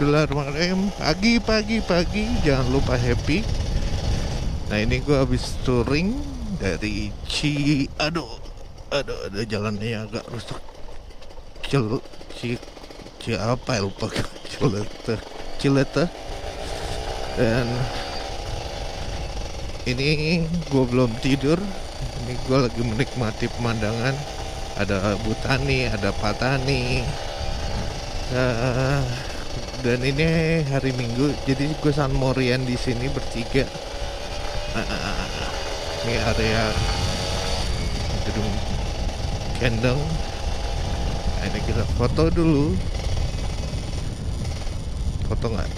Bismillahirrahmanirrahim. Pagi, jangan lupa happy. Nah ini gue habis touring dari ada jalannya agak rusak. Cil, ci, ci apa ya lupa gue. Cilete. Dan ini gue belum tidur. Ini gue lagi menikmati pemandangan. Ada Butani, ada Patani. Dan ini hari Minggu, jadi gue San Morian di sini bertiga. Ini area gedung Kendeng. Nah, ini kita foto dulu. Foto nggak?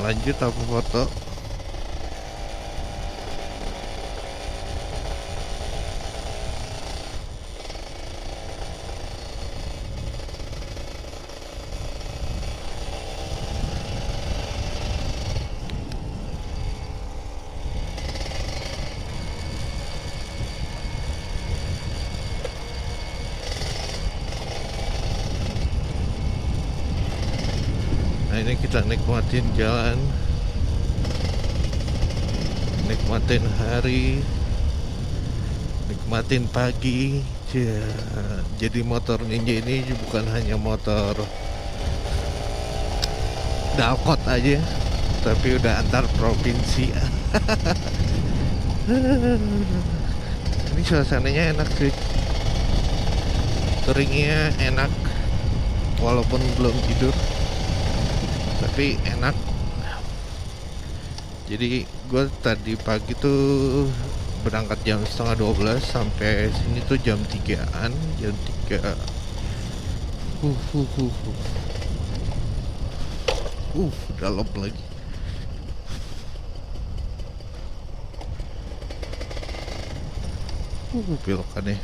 Lanjut apa foto? Nah ini kita nikmatin jalan, nikmatin hari, nikmatin pagi. Jadi motor Ninja ini bukan hanya motor dalkot aja, tapi udah antar provinsi. Ini suasananya enak sih, touringnya enak walaupun belum tidur, tapi enak. Jadi gue tadi pagi tuh berangkat jam setengah 12 sampai sini tuh jam 3-an, jam 3. Dalam lagi. Belokannya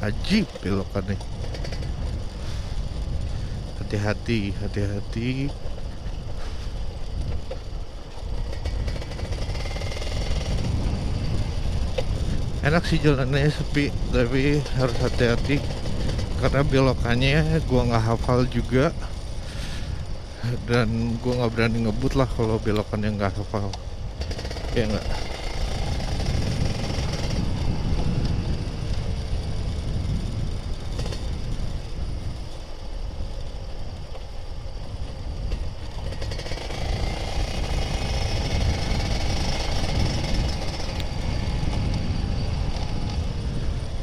ajib, belokannya. Hati-hati. Enak sih jalannya, sepi, tapi harus hati-hati karena belokannya gua nggak hafal juga, dan gua nggak berani ngebut lah kalau belokannya nggak hafal, ya nggak.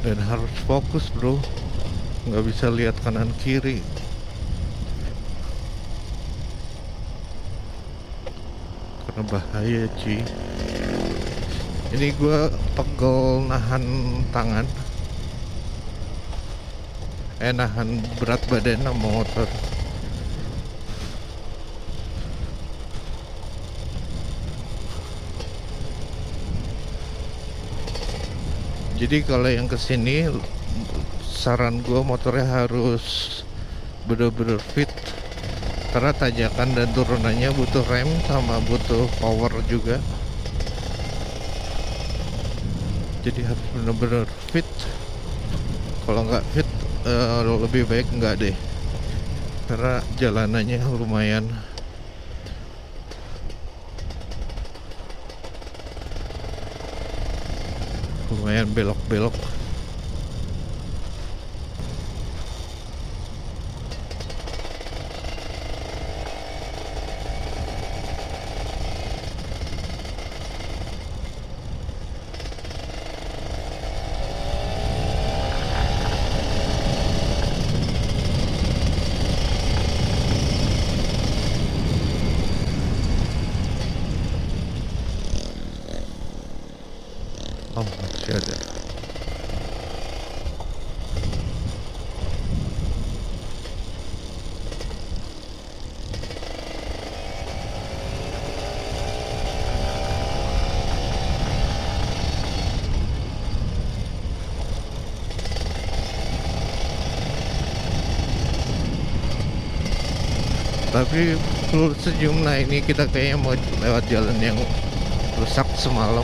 Dan harus fokus bro, nggak bisa lihat kanan kiri. Karena bahaya cuy. Ini gue pegel nahan tangan, nahan berat badan sama motor. Jadi kalau yang kesini, saran gue motornya harus bener-bener fit, karena tanjakan dan turunannya butuh rem sama butuh power juga. Jadi harus bener-bener fit. Kalau nggak fit, lebih baik nggak deh, karena jalanannya lumayan belok-belok. Oh, masih ada. Tapi perlu senyum. Nah ini kita kayaknya mau lewat jalan yang rusak semalam.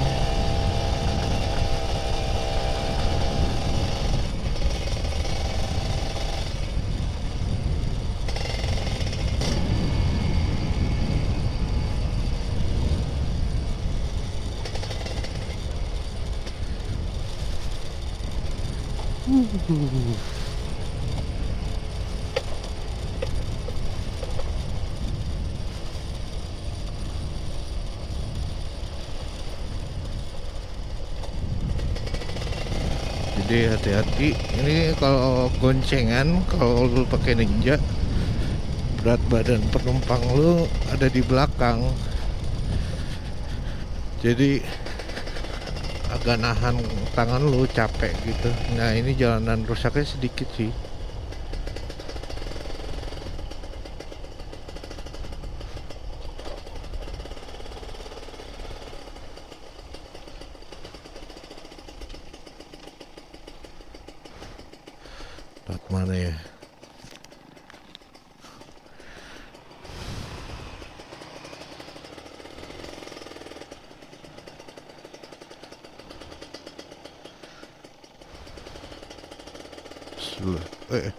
Jadi hati-hati. Ini kalau goncengan, kalau lu pakai Ninja, berat badan penumpang lu ada di belakang. Jadi agak nahan tangan lu, capek gitu. Nah, ini jalanan rusaknya sedikit sih. Tempat mana ya? Sebelah. Uh,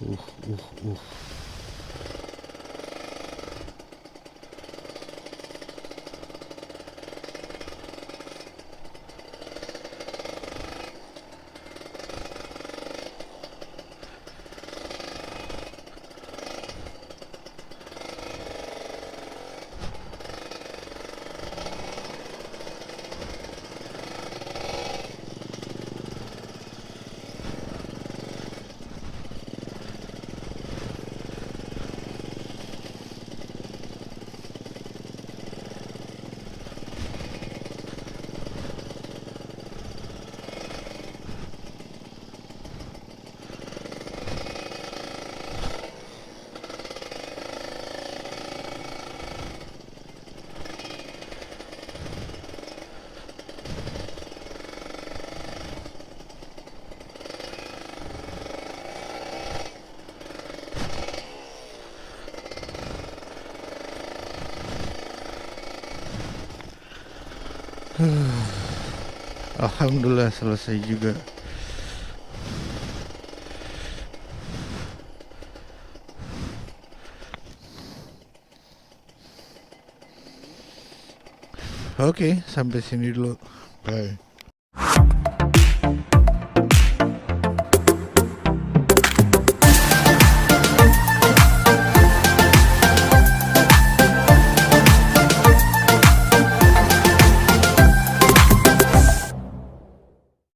uh, uh. Alhamdulillah selesai juga. Oke, sampai sini dulu. Bye.